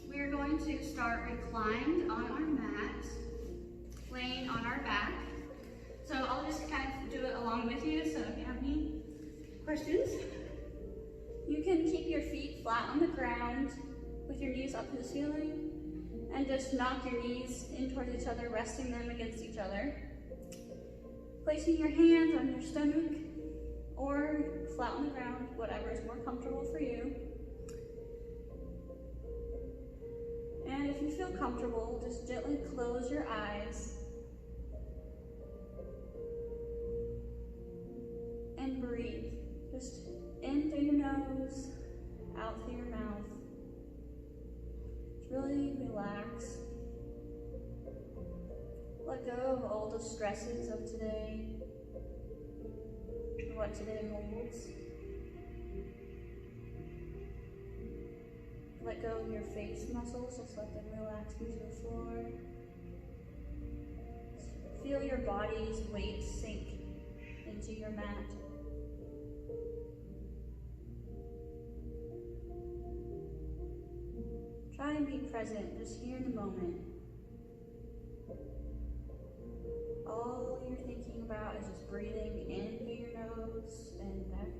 we're going to start reclined on our mat, laying on our back. So I'll just kind of do it along with you, so if you have any questions. You can keep your feet flat on the ground with your knees up to the ceiling and just knock your knees in towards each other, resting them against each other. Placing your hands on your stomach or flat on the ground, whatever is more comfortable for you. And if you feel comfortable, just gently close your eyes and breathe. Just in through your nose, out through your mouth. Just really relax. Let go of all the stresses of today, what today holds. Let go of your face muscles, just let them relax into the floor. Feel your body's weight sink into your mat. Try and be present, just here in the moment. All you're thinking about is just breathing in through your nose and back out.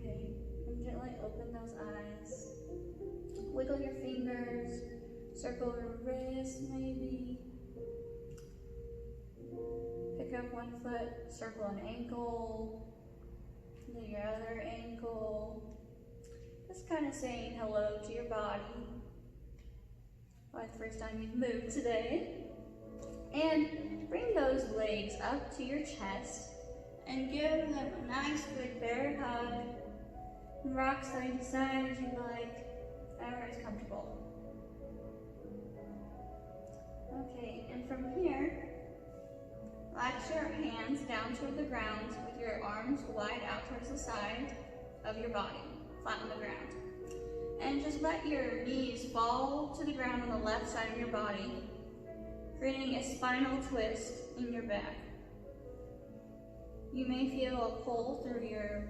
Okay, and gently open those eyes. Wiggle your fingers. Circle your wrist, maybe. Pick up one foot, circle an ankle, then your other ankle. Just kind of saying hello to your body. Probably the first time you've moved today. And bring those legs up to your chest and give them a nice big bear hug. And rock side to side if you like, however is comfortable. Okay, and from here, relax your hands down toward the ground with your arms wide out towards the side of your body, flat on the ground. And just let your knees fall to the ground on the left side of your body, creating a spinal twist in your back. You may feel a pull through your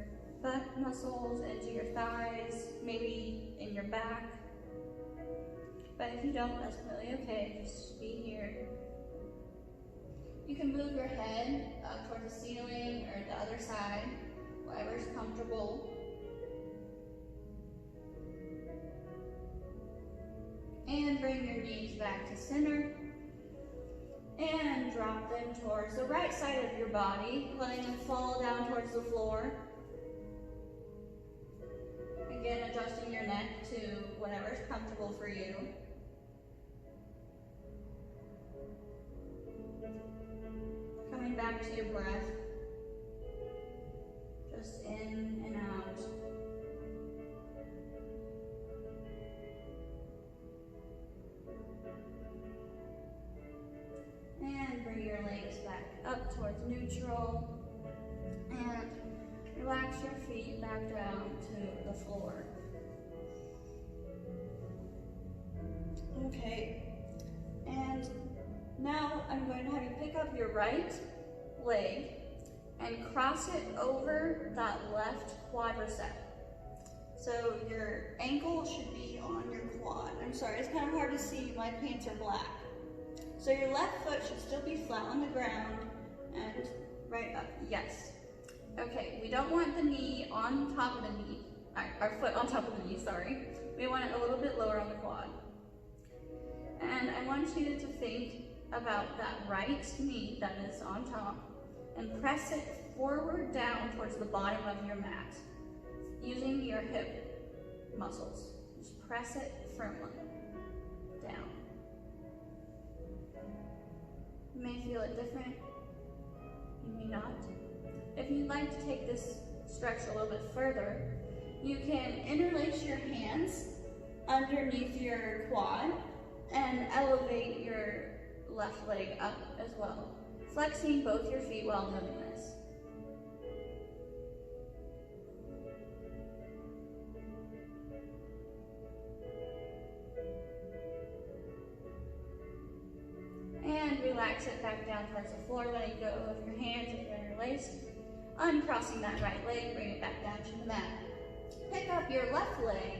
butt muscles into your thighs, maybe in your back. But if you don't, that's completely okay. Just be here. You can move your head up towards the ceiling or the other side, whatever's comfortable. And bring your knees back to center. And drop them towards the right side of your body, letting them fall down towards the floor. Again, adjusting your neck to whatever's comfortable for you. Coming back to your breath, just in and out. And bring your legs back up towards neutral. And relax your feet back down to the floor. Okay, and now I'm going to have you pick up your right leg and cross it over that left quadricep. So your ankle should be on your quad. I'm sorry, it's kind of hard to see, my pants are black. So your left foot should still be flat on the ground and right up, yes. Okay, we don't want the knee on top of the knee, our foot on top of the knee, sorry. We want it a little bit lower on the quad. And I want you to think about that right knee that is on top and press it forward down towards the bottom of your mat using your hip muscles. Just press it firmly down. You may feel it different, you may not. If you'd like to take this stretch a little bit further, you can interlace your hands underneath your quad and elevate your left leg up as well, flexing both your feet while doing this. relax it back down towards the floor, letting go of your hands if you're interlaced. Uncrossing that right leg, bring it back down to the mat. Pick up your left leg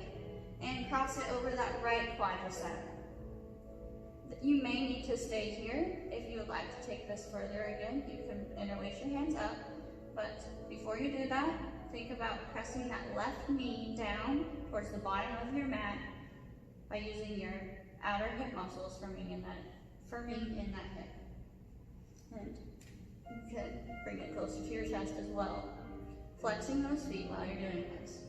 and cross it over that right quadricep. You may need to stay here. If you would like to take this further again, you can interlace your hands up. But before you do that, think about pressing that left knee down towards the bottom of your mat by using your outer hip muscles firming in that hip. And you could bring it closer to your chest as well, flexing those feet while you're doing this.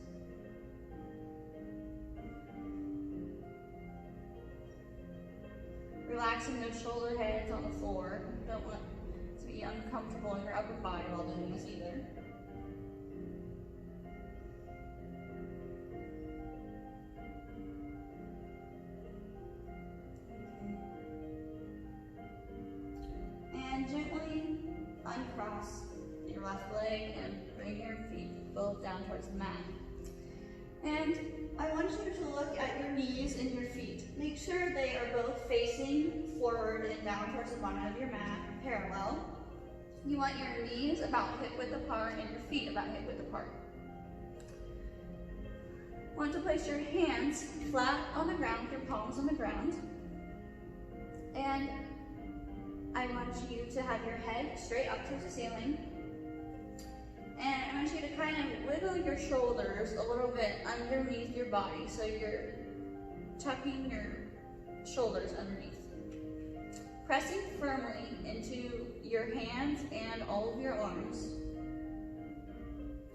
Relaxing those shoulder heads on the floor. You don't want to be uncomfortable in your upper body while doing this either. And gently uncross your left leg and bring your feet both down towards the mat. And I want you to look at your knees and your feet. Make sure they are both facing forward and down towards the bottom of your mat, parallel. You want your knees about hip width apart and your feet about hip width apart. Want to place your hands flat on the ground with your palms on the ground. And I want you to have your head straight up towards the ceiling. And I want you to kind of wiggle your shoulders a little bit underneath your body. So you're tucking your shoulders underneath. Pressing firmly into your hands and all of your arms.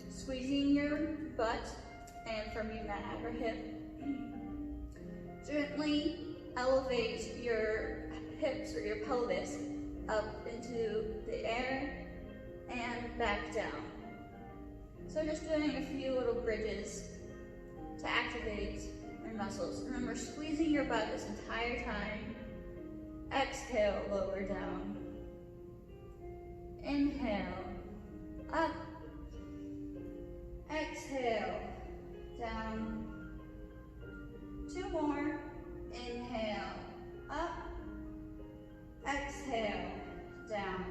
Squeezing your butt and firming that outer hip. Gently elevate your hips or your pelvis up into the air and back down. So just doing a few little bridges to activate your muscles. Remember, squeezing your butt this entire time. Exhale, lower down. Inhale, up. Exhale, down. 2 more. Inhale, up. Exhale, down.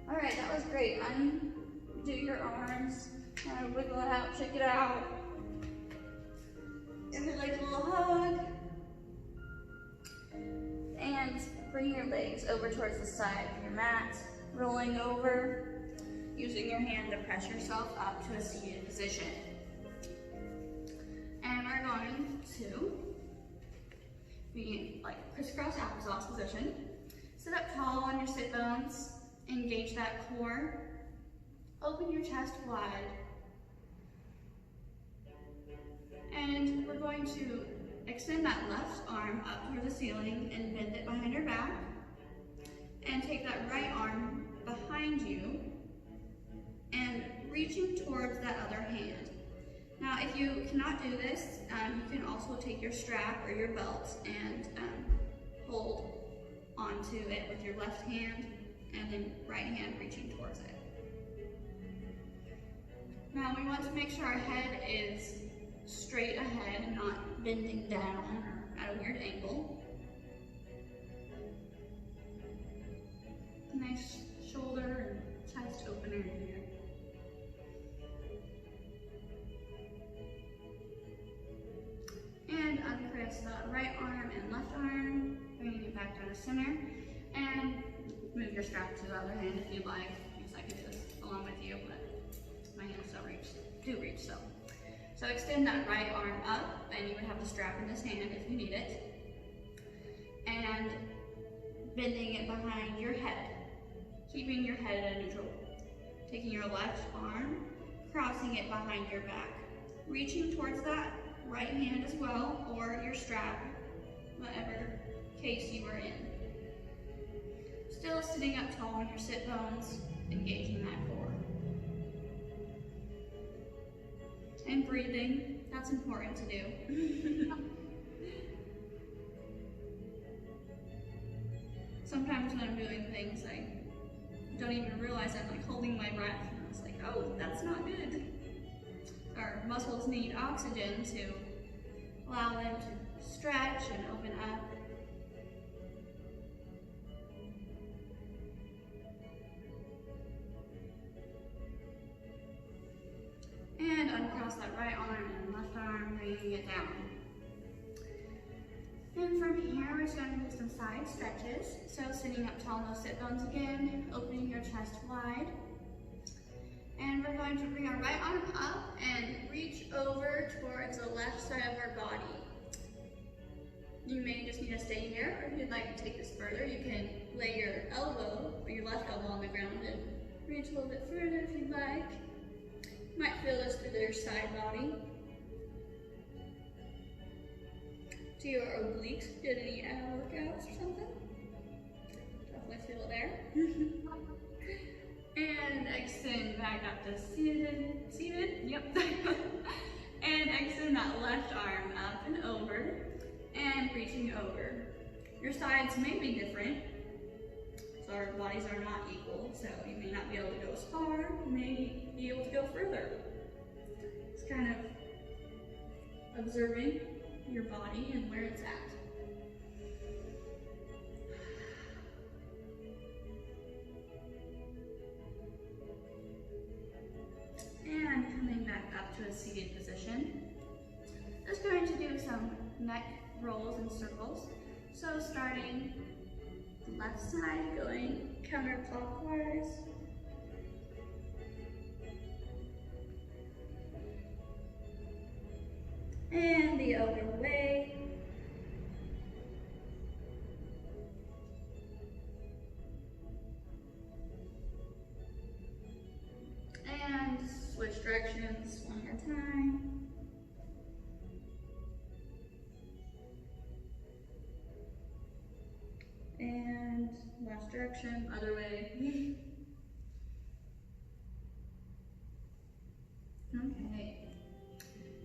All right, that was great. Undo your arms, kind of wiggle it out, shake it out. Give it like a little hug. And bring your legs over towards the side of your mat, rolling over, using your hand to press yourself up to a seated position. And we're going to be like crisscross applesauce position. Sit up tall on your sit bones, engage that core, open your chest wide. And we're going to extend that left arm up toward the ceiling and bend it behind your back. And take that right arm behind you and reaching towards that other hand. Now, if you cannot do this, you can also take your strap or your belt and hold onto it with your left hand and then right hand reaching towards it. Now, we want to make sure our head is straight ahead and not bending down or at a weird angle. Nice shoulder and chest opener in here. And uncross the right arm and left arm, bringing it back down to center. And move your strap to the other hand if you'd like. Because I could do this along with you, but my hands do reach. So extend that right arm up, and you would have the strap in this hand if you need it. And bending it behind your head, keeping your head at a neutral. Taking your left arm, crossing it behind your back, reaching towards that right hand as well, or your strap, whatever case you are in. Still sitting up tall on your sit bones, engaging that core. And breathing, that's important to do. Sometimes when I'm doing things, I don't even realize I'm like holding my breath, and it's like, oh, that's not good. Our muscles need oxygen to allow them to stretch and open up. uncross that right arm and left arm, bringing it down. And from here, we're just going to do some side stretches. So sitting up tall, no sit bones again, opening your chest wide. And we're going to bring our right arm up and reach over towards the left side of our body. You may just need to stay here, or if you'd like to take this further, you can lay your elbow, or your left elbow on the ground and reach a little bit further if you'd like. You might feel this through your side body. To your obliques, did any workouts or something? Definitely feel it there. And extend back up to seated, yep. And extend that left arm up and over, and reaching over. Your sides may be different, so our bodies are not equal, so you may not be able to go as far, you may be able to go further. It's kind of observing your body and where it's at. And coming back up to a seated position. Just going to do some neck rolls and circles. So starting left side, going counterclockwise. And the other way. And switch directions one more time. And last direction, other way. Okay.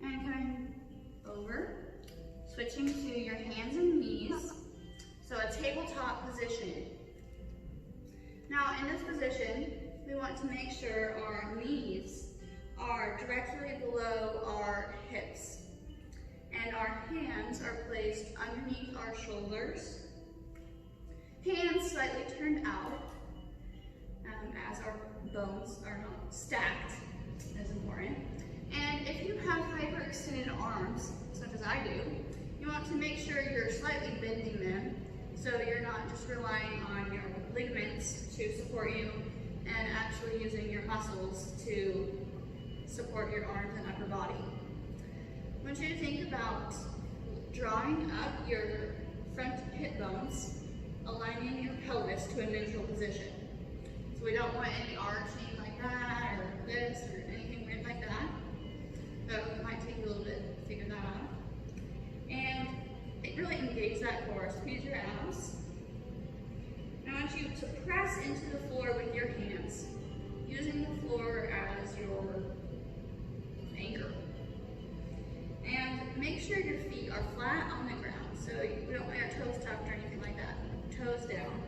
And coming over, switching to your hands and knees. So a tabletop position. Now in this position, we want to make sure our knees are directly below our hips. And our hands are placed underneath our shoulders. Hands slightly turned out as our bones are not stacked, is important. And if you have hyperextended arms, such as I do, you want to make sure you're slightly bending them so you're not just relying on your ligaments to support you and actually using your muscles to support your arms and upper body. I want you to think about drawing up your front hip bones, aligning your pelvis to a neutral position. So we don't want any arching like that, or this, or anything weird like that. So it might take a little bit to figure that out. And really engage that core, squeeze your abs. And I want you to press into the floor with your hands, using the floor as your anchor. And make sure your feet are flat on the ground, so we don't want your toes tucked or anything like that. Toes down.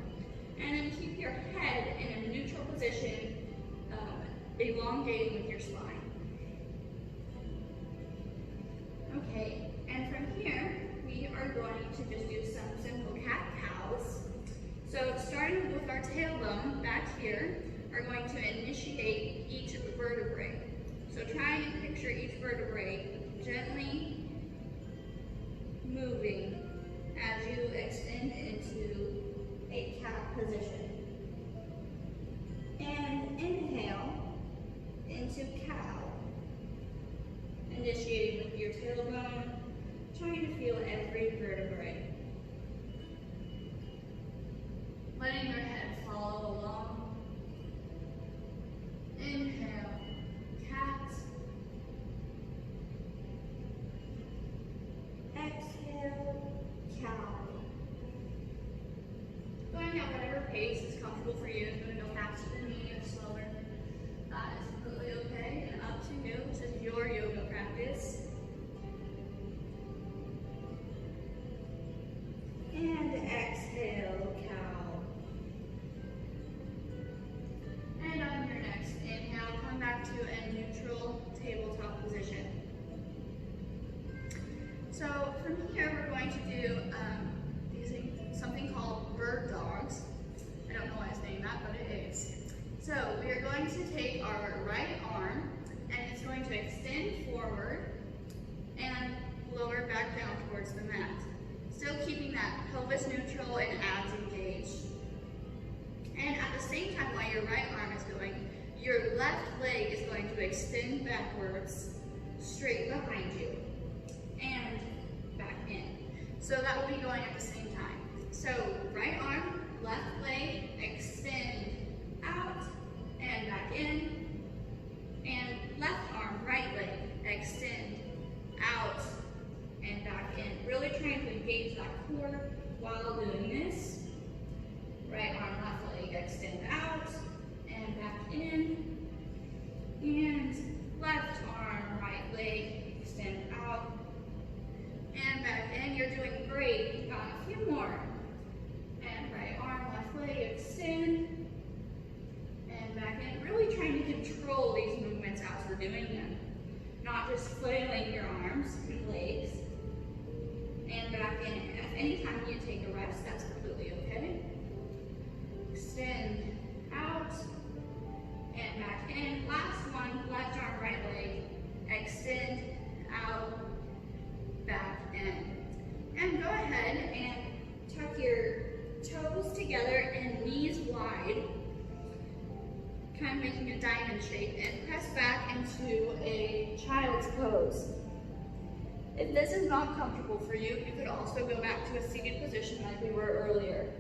And then keep your head in a neutral position, elongating with your spine. Okay, and from here, we are going to just do some simple cat-cows. So starting with our tailbone back here, are going to initiate each vertebrae. So try and picture each vertebrae gently moving as you extend into a cat position. And inhale into cow. Initiating with your tailbone, trying to feel every vertebrae. Letting your head follow along. Inhale, cat. Exhale, cow. Going at whatever pace is comfortable for you. If you want to go faster than me or slower, that is completely okay and up to you. This is your yoga practice. And exhale, cow. And on your next inhale, come back to a neutral tabletop position. So from here, we're going to do using something called bird dogs. I don't know why it's named that, but it is. So we are going to take our right arm, and it's going going to extend forward and lower back down towards the mat. Still keeping that pelvis neutral and abs engaged. And at the same time, while your right arm is going, your left leg is going to extend backwards, straight behind you, and back in. So that will be going at the same time. So right arm, left leg, extend out and back in, and left arm, right leg, extend out and back in. Really trying to engage that core while doing this. Right arm, left leg, extend out and back in, and left arm, right leg, extend out and back in. You're doing great. You've got a few more. And right arm, left leg, extend and back in. Really trying to control these movements as we're doing them. Not just flailing your arms and legs. And back in. If any time you take a rest, that's completely okay. Extend out and back in. Last one, left arm, right leg, extend out, back in. And go ahead and tuck your toes together and knees wide, kind of making a diamond shape, and press back into a child's pose. If this is not comfortable for you, you could also go back to a seated position like we were earlier.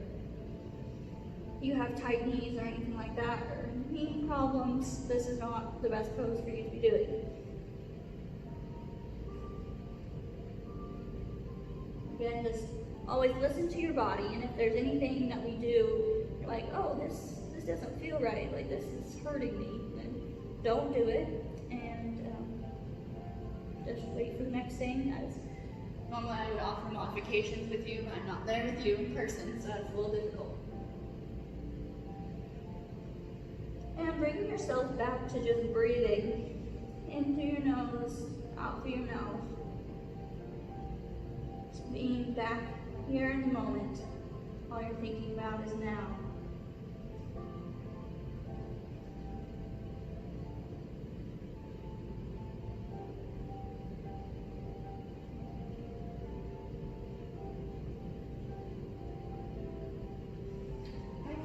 You have tight knees or anything like that, or knee problems, this is not the best pose for you to be doing. Again, just always listen to your body, and if there's anything that we do, you're like, oh, this doesn't feel right, like this is hurting me, then don't do it, and just wait for the next thing. As normally I would offer modifications with you, but I'm not there with you in person, so that's a little difficult. And bringing yourself back to just breathing into your nose, out through your mouth. Just being back here in the moment. All you're thinking about is now.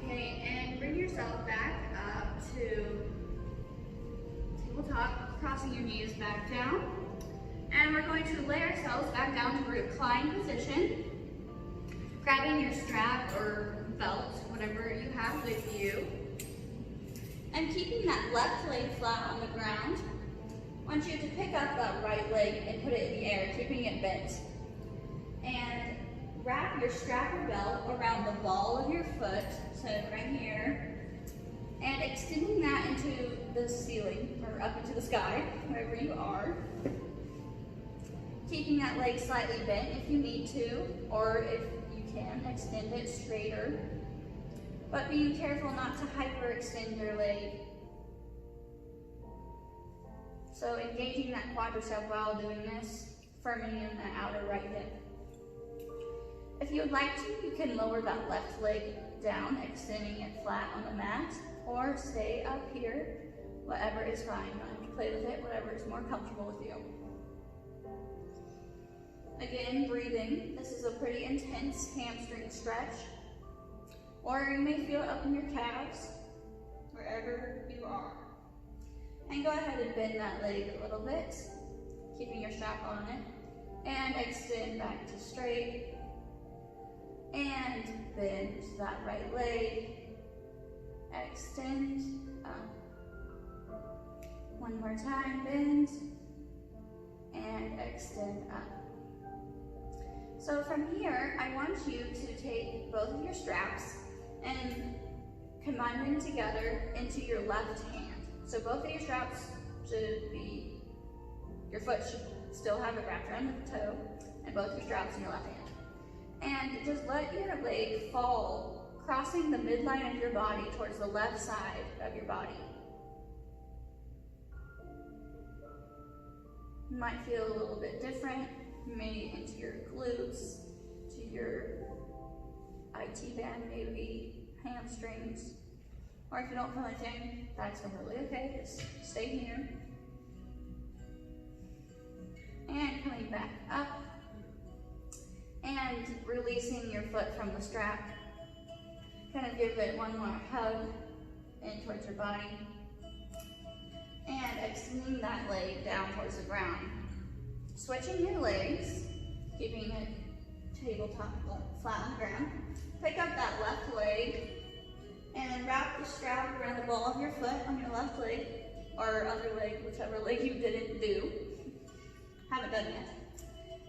Okay, and bring yourself back up to tabletop, crossing your knees back down. And we're going to lay ourselves back down to recline position, grabbing your strap or belt, whatever you have with you, and keeping that left leg flat on the ground. I want you to pick up that right leg and put it in the air, keeping it bent. And wrap your strap or belt around the ball of your foot, so right here, and extending that into the ceiling, or up into the sky, wherever you are. Keeping that leg slightly bent if you need to, or if you can, extend it straighter. But being careful not to hyperextend your leg. So engaging that quadricep while doing this, firming in the outer right hip. If you would like to, you can lower that left leg down, extending it flat on the mat, or stay up here, whatever is fine. You don't have to play with it, whatever is more comfortable with you. Again, breathing. This is a pretty intense hamstring stretch. Or you may feel it up in your calves, wherever you are. And go ahead and bend that leg a little bit, keeping your strap on it. And extend back to straight. And bend that right leg. Extend up. One more time, bend. And extend up. So from here, I want you to take both of your straps and combine them together into your left hand. So both of your straps should be, your foot should still have it wrapped around the toe, and both your straps in your left hand. And just let your leg fall, crossing the midline of your body towards the left side of your body. You might feel a little bit different. Maybe into your glutes, to your IT band, maybe hamstrings. Or if you don't feel anything, that's completely okay. Just stay here. And coming back up. And releasing your foot from the strap. Kind of give it one more hug in towards your body. And extending that leg down towards the ground. Switching your legs, keeping it tabletop flat on the ground. Pick up that left leg and wrap the strap around the ball of your foot on your left leg, or other leg, whichever leg you didn't do. Haven't done yet.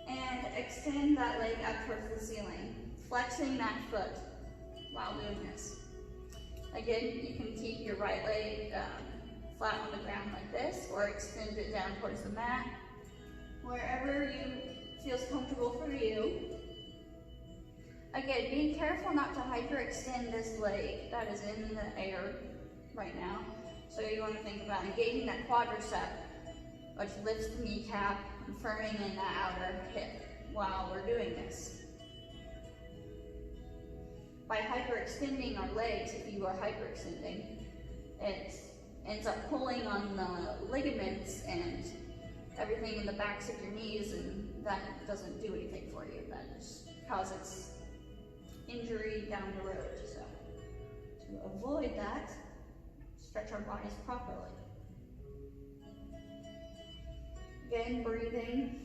And extend that leg up towards the ceiling, flexing that foot while doing this. Again, you can keep your right leg flat on the ground like this, or extend it down towards the mat, wherever feels comfortable for you. Again, being careful not to hyperextend this leg that is in the air right now. So you want to think about engaging that quadricep, which lifts the kneecap and firming in that outer hip while we're doing this. By hyperextending our legs, if you are hyperextending, it ends up pulling on the ligaments and everything in the backs of your knees, and that doesn't do anything for you. That just causes injury down the road. So to avoid that, stretch our bodies properly. Again, breathing.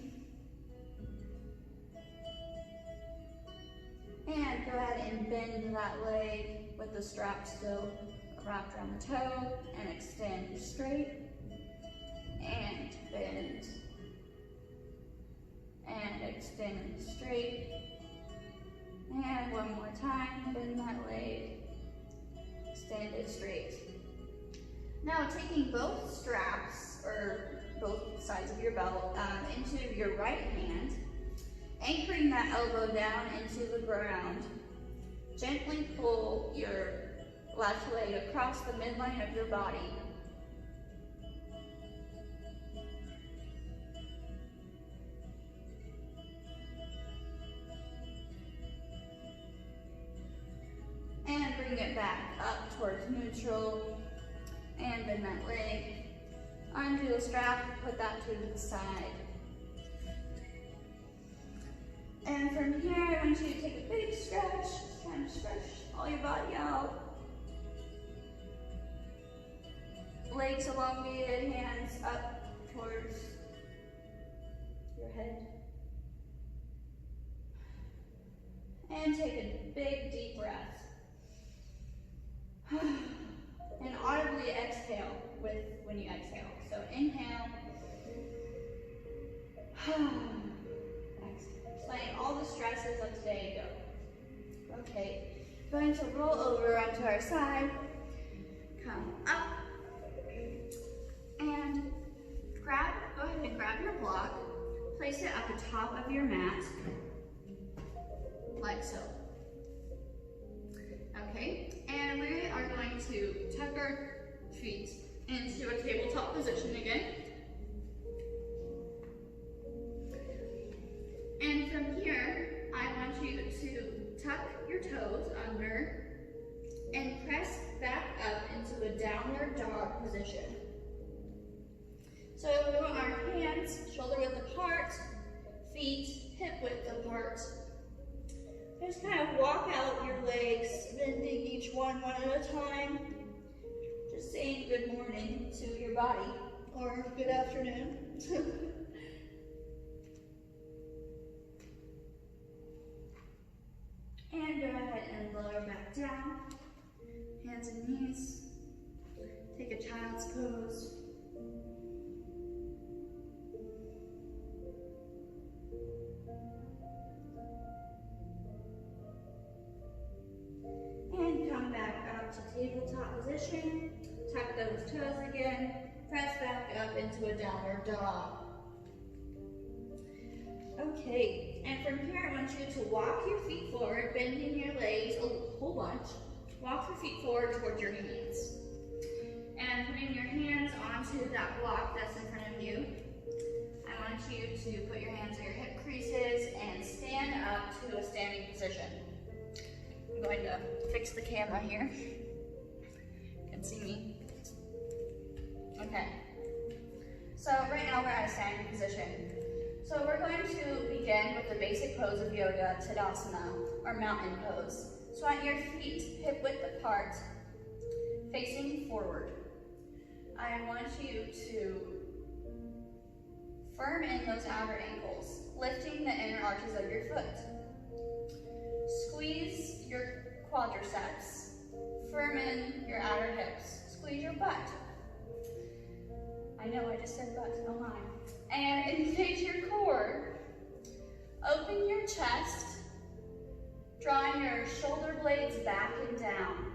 And go ahead and bend that leg with the strap still wrapped around the toe, and extend straight, and bend, and extend straight, and one more time, bend that leg, extend it straight. Now taking both straps, or both sides of your belt, into your right hand, anchoring that elbow down into the ground, gently pull your left leg across the midline of your body. And bring it back up towards neutral, and bend that leg. Undo the strap, put that to the side. And from here, I want you to take a big stretch, kind of stretch all your body out. Legs elongated, hands up towards your head. And take a big deep breath. And audibly exhale when you exhale. So inhale. Exhale. Letting all the stresses of today go. Okay. Going to roll over onto our side. Come up. And go ahead and grab your block. Place it at the top of your mat. Like so. Okay, and we are going to tuck our feet into a tabletop position again. And from here, I want you to tuck your toes under and press back up into a downward dog position. So we want our hands shoulder width apart, feet hip width apart. Just kind of walk out your legs, bending each one at a time. Just saying good morning to your body, or good afternoon. And go ahead and lower back down. Hands and knees. Take a child's pose. And come back up to tabletop position. Tuck those toes again. Press back up into a downward dog. Okay, and from here I want you to walk your feet forward, bending your legs a whole bunch. Walk your feet forward towards your hands. And putting your hands onto that block that's in front of you. I want you to put your hands at your hip creases and stand up to a standing position. I'm going to fix the camera here. You can see me. Okay. So right now we're at a standing position. So we're going to begin with the basic pose of yoga, Tadasana, or mountain pose. So want your feet hip width apart, facing forward. I want you to firm in those outer ankles, lifting the inner arches of your foot. Squeeze your quadriceps, firm in your outer hips, squeeze your butt. I know I just said butt, oh my. And engage your core. Open your chest, drawing your shoulder blades back and down.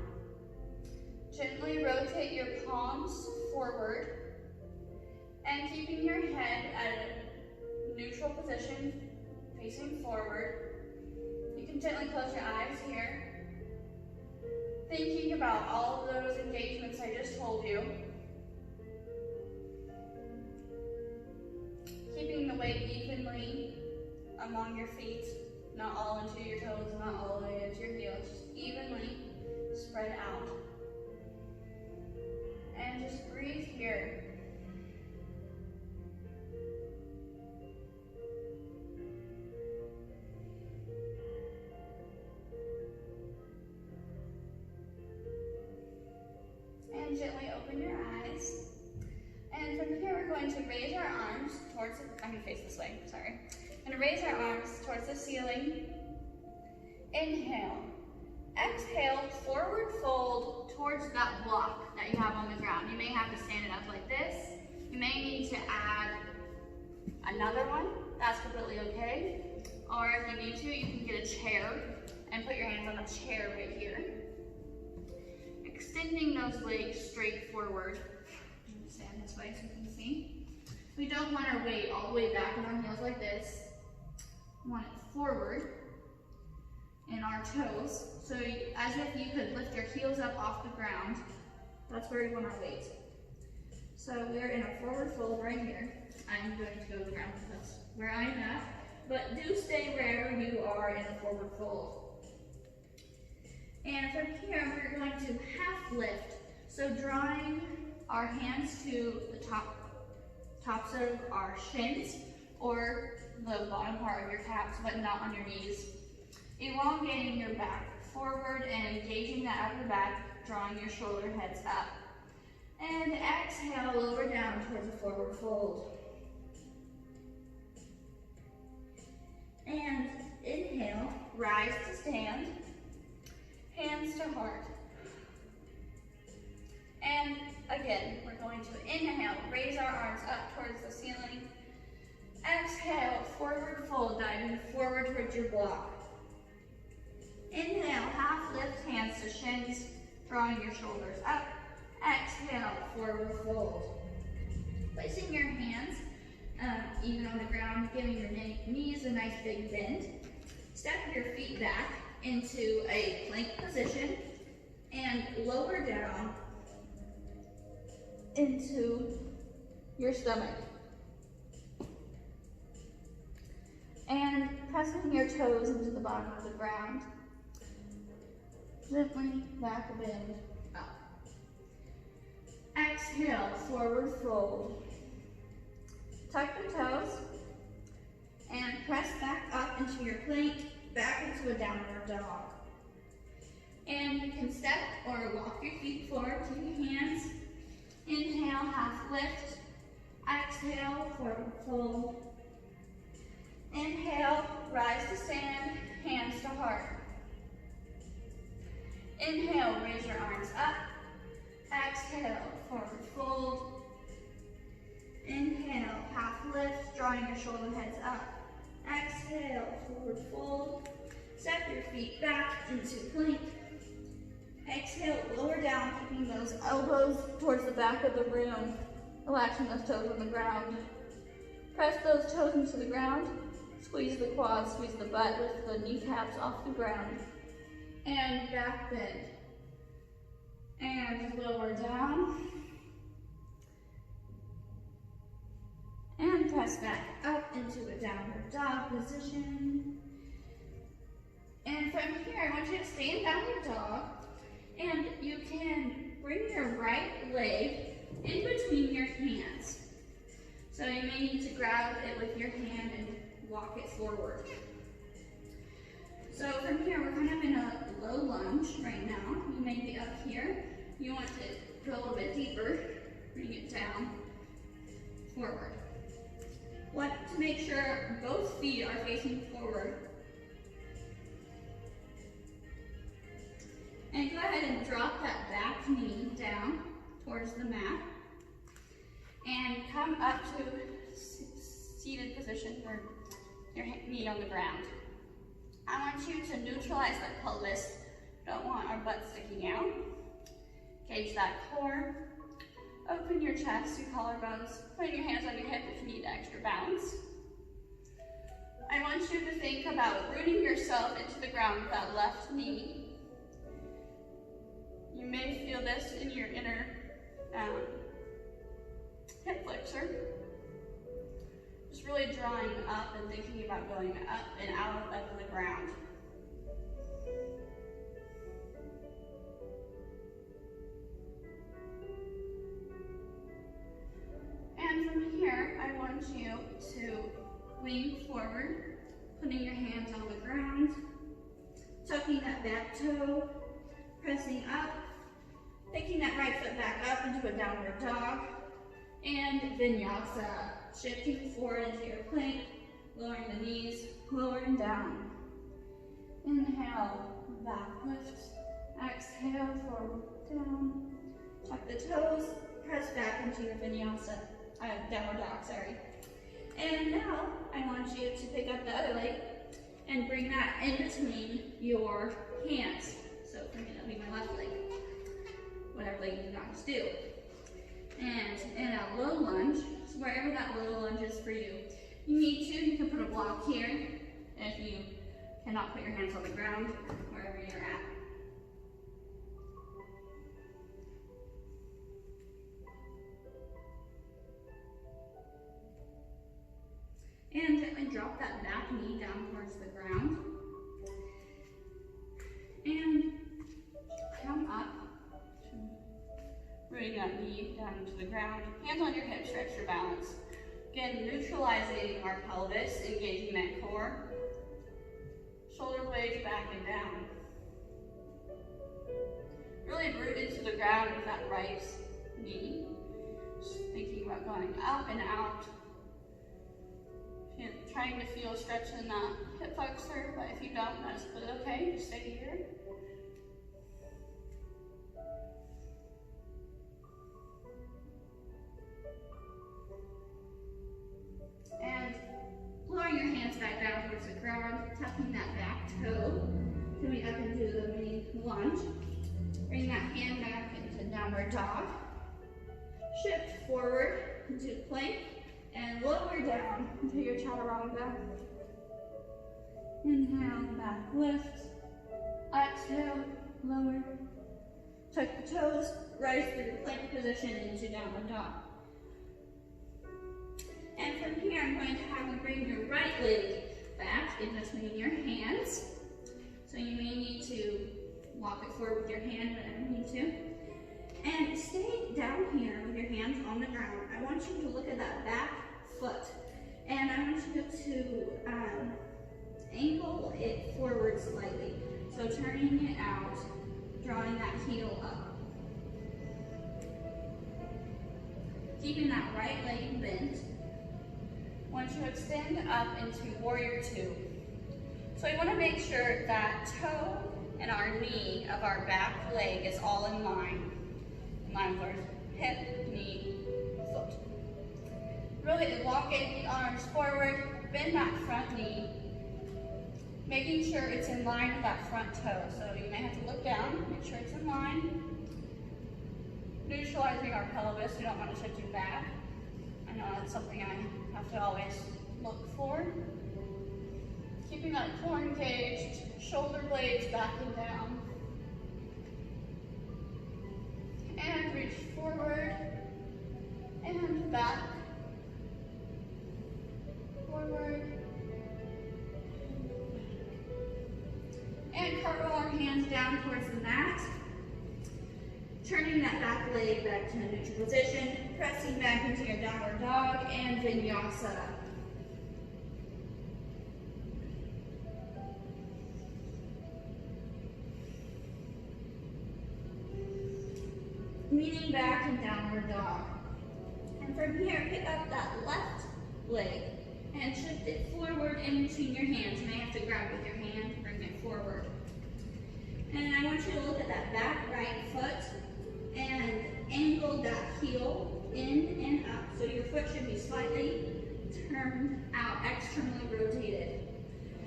Gently rotate your palms forward and keeping your head at a neutral position, facing forward. You can gently close your eyes here, thinking about all of those engagements I just told you. Keeping the weight evenly among your feet, not all into your toes, not all the way into your heels, just evenly spread out. And just breathe here. And gently open your eyes. And from here, we're going to raise our arms towards, I'm going to face this way, sorry. I'm going to raise our arms towards the ceiling. Inhale. Exhale, forward fold towards that block that you have on the ground. You may have to stand it up like this. You may need to add another one. That's completely okay. Or if you need to, you can get a chair and put your hands on a chair right here. Extending those legs straight forward. Stand this way so you can see. We don't want our weight all the way back on our heels like this. We want it forward in our toes. So as if you could lift your heels up off the ground. That's where we want our weight. So we're in a forward fold right here. I'm going to go to the ground because that's where I'm at. But do stay wherever you are in a forward fold. And from here, we're going to half lift. So drawing our hands to the tops of our shins or the bottom part of your calves, but not on your knees. Elongating your back forward and engaging that upper back, drawing your shoulder heads up. And exhale, lower down towards a forward fold. And inhale, rise to stand, hands to heart. And again, we're going to inhale, raise our arms up towards the ceiling. Exhale, forward fold, diving forward towards your block. Inhale, half lift, hands to shins, drawing your shoulders up. Exhale, forward fold. Placing your hands even on the ground, giving your knees a nice big bend. Step your feet back into a plank position and lower down into your stomach. And pressing your toes into the bottom of the ground. Gently back bend up. Exhale, forward fold. Tuck the toes and press back up into your plank, back into a downward dog. And you can step or walk your feet forward to your hands. Inhale, half lift. Exhale, forward fold. Inhale, rise to stand, hands to heart. Inhale, raise your arms up. Exhale, forward fold. Inhale, half lift, drawing your shoulder heads up. Exhale, forward fold. Step your feet back into plank. Exhale, lower down, keeping those elbows towards the back of the room, relaxing those toes on the ground. Press those toes into the ground, squeeze the quads, squeeze the butt, lift the kneecaps off the ground, and back bend. And lower down, and press back up into a downward dog position. And from here, I want you to stay in downward dog, and you can bring your right leg in between your hands. So you may need to grab it with your hand and walk it forward. So from here, we're kind of in a low lunge right now. You may be up here. You want to go a little bit deeper, bring it down, forward. Want to make sure both feet are facing forward. And go ahead and drop that back knee down towards the mat. And come up to seated position or your knee on the ground. I want you to neutralize that pelvis. Don't want our butt sticking out. Gauge that core. Open your chest, your collarbones. Put your hands on your hip if you need extra balance. I want you to think about rooting yourself into the ground with that left knee. You may feel this in your inner hip flexor. Just really drawing up and thinking about going up and out of the ground. And from here, I want you to lean forward, putting your hands on the ground, tucking that back toe, pressing up, taking that right foot back up into a downward dog, and vinyasa, shifting forward into your plank, lowering the knees, lowering down. Inhale, back lift, exhale, forward, down, tuck the toes, press back into your vinyasa, downward dog, sorry. And now, I want you to pick up the other leg and bring that in between your hands. So for me, that'll be my left leg, whatever leg you want to do. And in a low lunge, so wherever that low lunge is for you, you can put a block here if you cannot put your hands on the ground, wherever you're at. And gently drop that back knee down towards the ground. And come up, rooting that knee down into the ground. Hands on your hips, stretch your balance. Again, neutralizing our pelvis, engaging that core. Shoulder blades back and down. Really root into the ground with that right knee. Just thinking about going up and out. Trying to feel a stretch in the hip flexor, but if you don't, that's okay. Just stay here. And lowering your hands back down towards the ground, tucking that back toe, coming up into the mini lunge. Bring that hand back into downward dog. Shift forward into plank. And lower down into your chaturanga. Inhale, back lift. Exhale, lower. Tuck the toes, rise through your plank position into downward dog. And from here, I'm going to have you bring your right leg back in between your hands. So you may need to walk it forward with your hand whenever you need to. And stay down here with your hands on the ground. I want you to look at that back foot. And I want you to ankle it forward slightly. So turning it out, drawing that heel up. Keeping that right leg bent. I want you to extend up into warrior two. So we want to make sure that toe and our knee of our back leg is all in line with our hip, knee, foot. Really elongate the arms forward, bend that front knee, making sure it's in line with that front toe. So you may have to look down, make sure it's in line. Neutralizing our pelvis, we don't want to shift you back. I know that's something I have to always look for. Keeping that core engaged, shoulder blades back and down. And reach forward and back. Forward. And cartwheel our hands down towards the mat. Turning that back leg back to a neutral position. Pressing back into your downward dog and vinyasa. leaning back in downward dog. And from here, pick up that left leg and shift it forward in between your hands. You may have to grab with your hand, bring it forward. And I want you to look at that back right foot and angle that heel in and up. So your foot should be slightly turned out, externally rotated.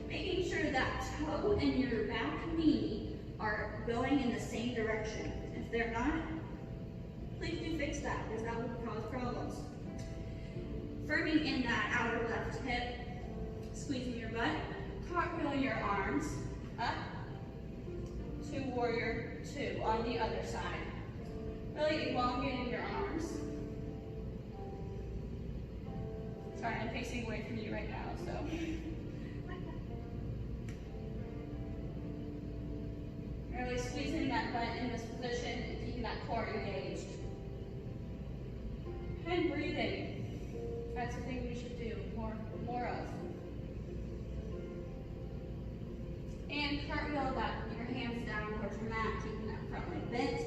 Making sure that toe and your back knee are going in the same direction. If they're not, please do fix that because that will cause problems. Firming in that outer left hip, squeezing your butt, cartwheel your arms up to warrior two on the other side. Really elongating your arms. Sorry, I'm facing away from you right now, so. Really squeezing that butt in this position and keeping that core engaged. And breathing. That's the thing we should do more of. And cartwheel your hands down towards your mat, keeping that front leg bent.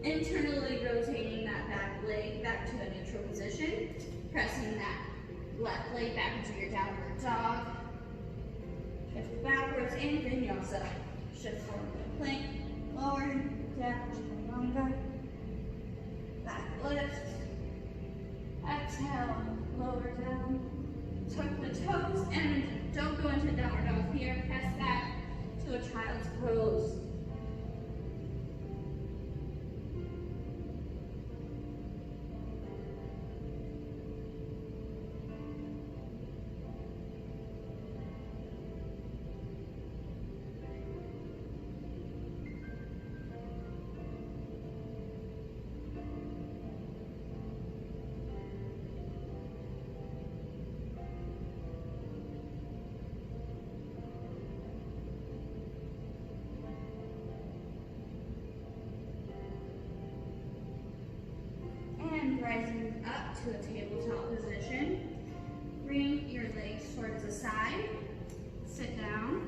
Internally rotating that back leg back to a neutral position. Pressing that left leg back into your downward dog. Shift backwards and vinyasa. Shift forward to plank. Lower, down, longer. Back lift. Exhale, lower down. Tuck the toes and don't go into downward dog here. Press back to a child's pose. Rising up to a tabletop position. Bring your legs towards the side. Sit down.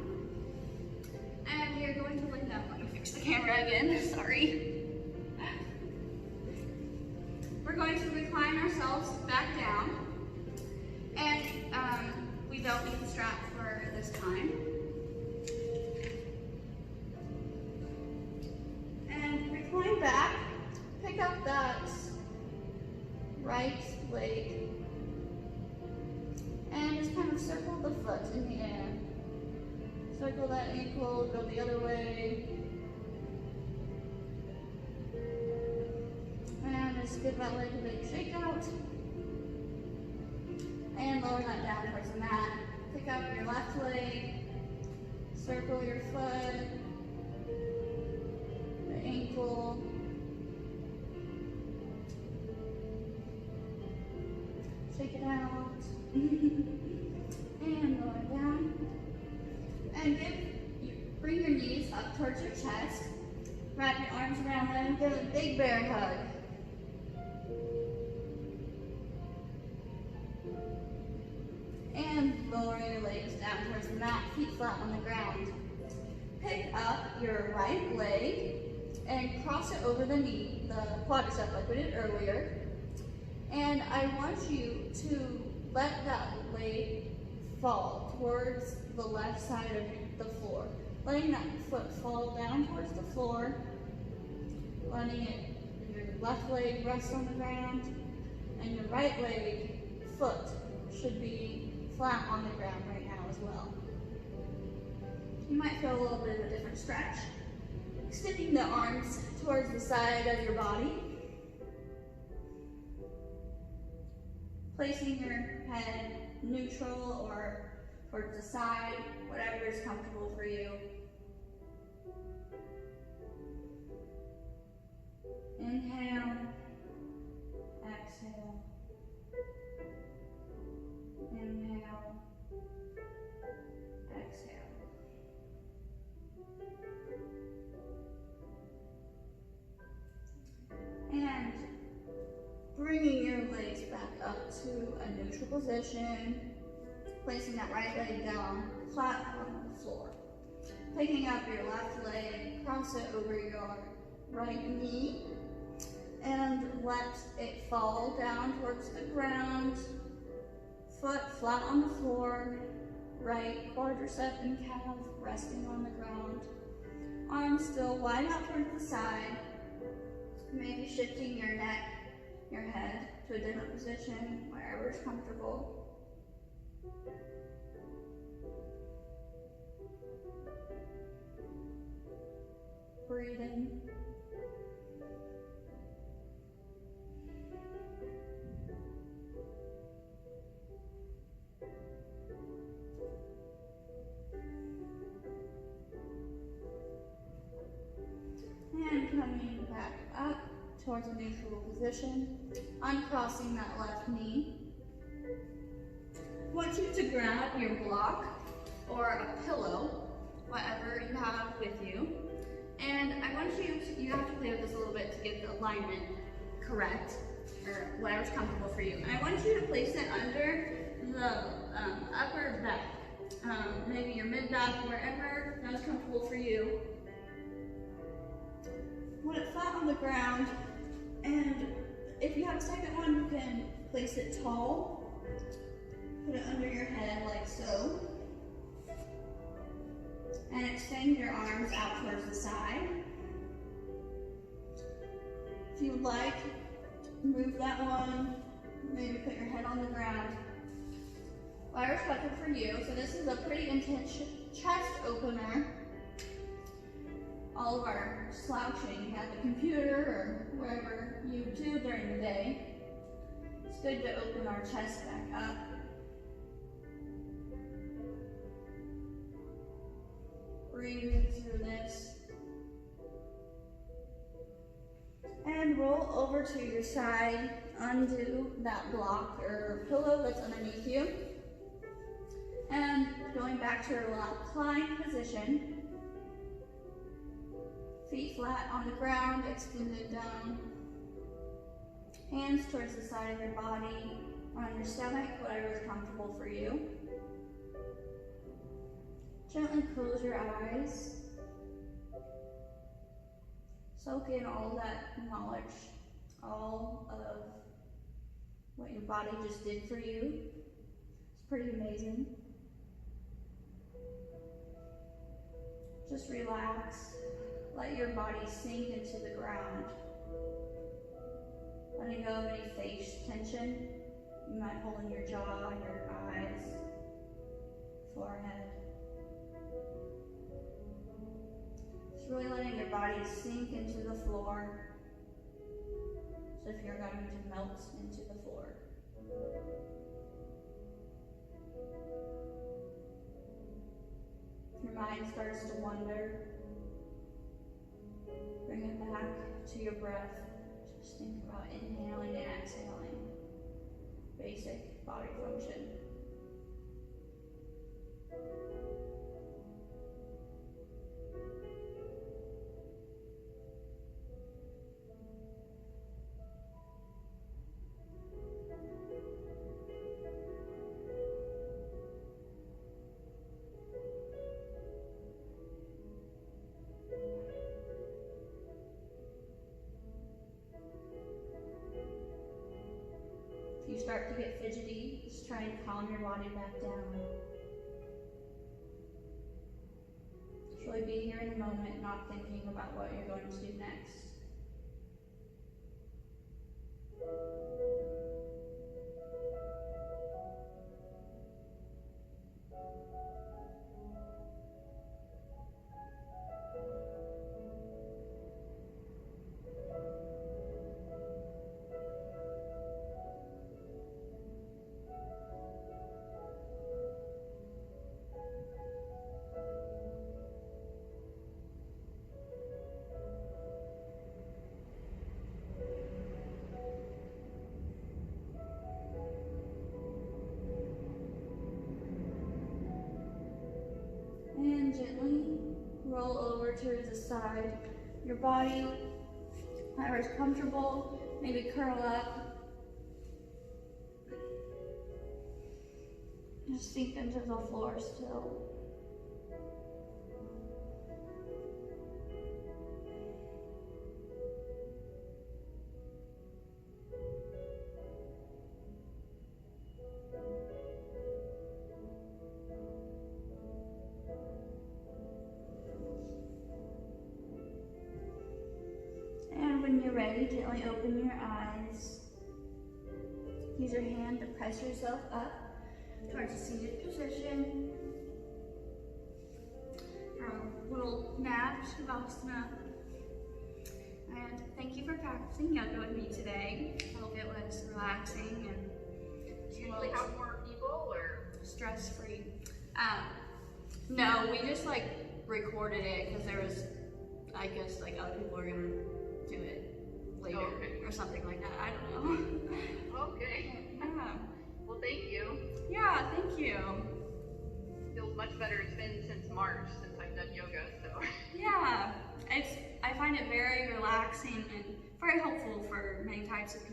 And we are going to look up. Let me fix the camera again. Sorry. We're going to recline ourselves back down. And we don't need the strap for this time. And recline back. Pick up that right leg and just kind of circle the foot in the air. Circle that ankle, go the other way. And just give that leg a big shake out. And lower that down towards the mat. Pick up your left leg, circle your foot, the ankle. Shake it out. And lower down. And bring your knees up towards your chest. Wrap your arms around them. Give a big bear hug. And lower your legs down towards the mat, feet flat on the ground. Pick up your right leg and cross it over the knee, the quadricep like we did earlier. And I want you to let that leg fall towards the left side of the floor. Letting that foot fall down towards the floor. Letting your left leg rest on the ground. And your right leg, foot, should be flat on the ground right now as well. You might feel a little bit of a different stretch. Extending the arms towards the side of your body. Placing your head neutral or towards the side, whatever is comfortable for you. Inhale, exhale. Inhale, exhale. And bringing your legs back up to a neutral position, placing that right leg down flat on the floor. Picking up your left leg, cross it over your right knee, and let it fall down towards the ground. Foot flat on the floor, right quadricep and calf resting on the ground. Arms still wide out towards the side. Maybe shifting your neck, your head to a different position, wherever is comfortable. Breathe in. And coming back up towards a neutral position, uncrossing that left knee. I want you to grab your block or a pillow, whatever you have with you, and I want you have to play with this a little bit to get the alignment correct, or whatever's comfortable for you. And I want you to place it under the upper back, maybe your mid back, wherever that's comfortable for you. Put it flat on the ground, and if you have a second one, you can place it tall. Put it under your head like so. And extend your arms out towards the side. If you would like, move that one. Maybe put your head on the ground. Whatever's comfortable for you. So this is a pretty intense chest opener. All of our slouching at the computer or wherever you do during the day. It's good to open our chest back up. Breathing through this. And roll over to your side. Undo that block or pillow that's underneath you. And going back to your reclined position. Feet flat on the ground, extended down. Hands towards the side of your body, on your stomach, whatever is comfortable for you. Gently close your eyes. Soak in all that knowledge, all of what your body just did for you. It's pretty amazing. Just relax. Let your body sink into the ground. Letting go of any face tension you might hold in your jaw, your eyes, forehead. Just really letting your body sink into the floor, as if you're going to melt into the floor. If your mind starts to wander, bring it back to your breath. Just think about inhaling and exhaling. Basic body function. If you start to get fidgety, just try and calm your body back down. Just really be here in the moment, not thinking about what you're going to do next. And gently roll over to the side. Your body, however is comfortable, maybe curl up. Just sink into the floor still. ready, gently open your eyes. Use your hand to press yourself up towards a seated position. Little nap, Shavasana. And thank you for practicing yoga with me today. I hope it was relaxing and Usually have more people or? Stress-free. No, we just like recorded it because there was, I guess, like other people are gonna do it later or something like that. I don't know. Okay. Yeah. Well, thank you. Yeah, thank you. Feels much better. It's been since March since I've done yoga, so. Yeah, I find it very relaxing and very helpful for many types of people.